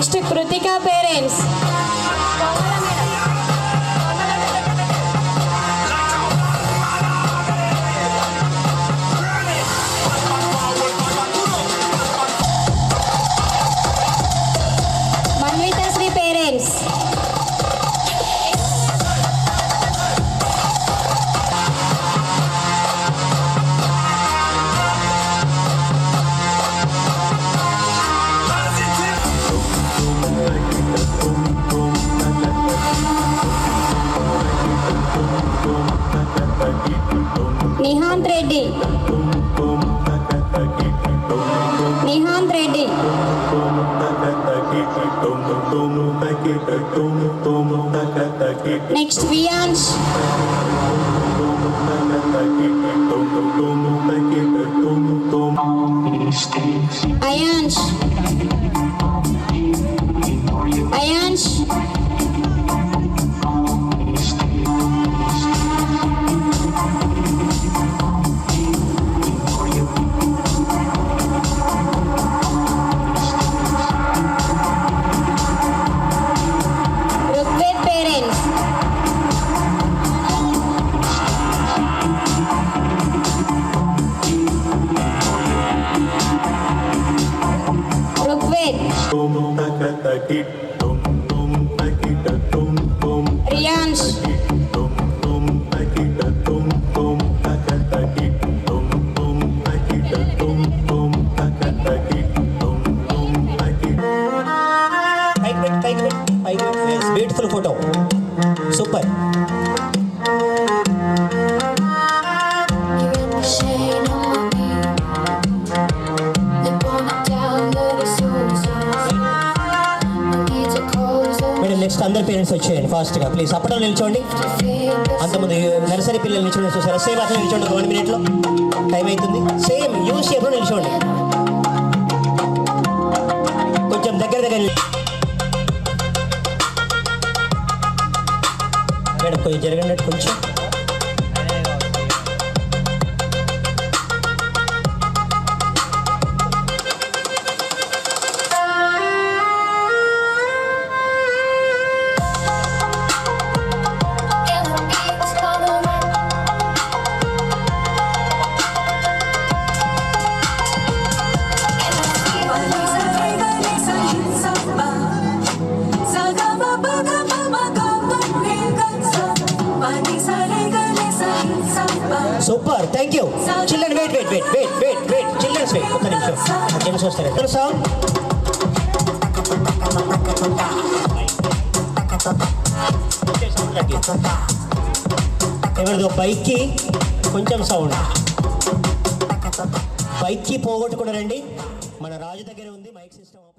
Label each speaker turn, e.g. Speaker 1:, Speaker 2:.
Speaker 1: Next Krithika parents. Manvithasri parents. Nihanth Reddy. Nihanth Reddy. Next Viyansh. Ayansh. Ayansh. Rugved parents. Rugved. Riyansh.
Speaker 2: Beautiful photo, super. Madam next అందరు parents వచ్చేయండి ఫాస్ట్గా please. అప్పట్లో నిల్చోండి. అంతమంది నర్సరీ పిల్లలు నిల్చోండి. చూసారా? సేమ్ అట్లా నిల్చోండి. 1 minute టైం అవుతుంది. సేమ్ యూ షేప్లో నిల్చోండి. కొంచెం దగ్గర మేడం కొంచెం జరగండి కొంచెం. Super, thank you. Children wait. Childrens wait. ఒక్క నిమిషం. జెమ్స్ వస్తారు. సౌండ్ ఎవరిదో బైక్కి కొంచెం సౌండ్. బైక్కి పోగొట్టుకున్నారండి. మన రాజు దగ్గర ఉంది మైక్ సిస్టమ్.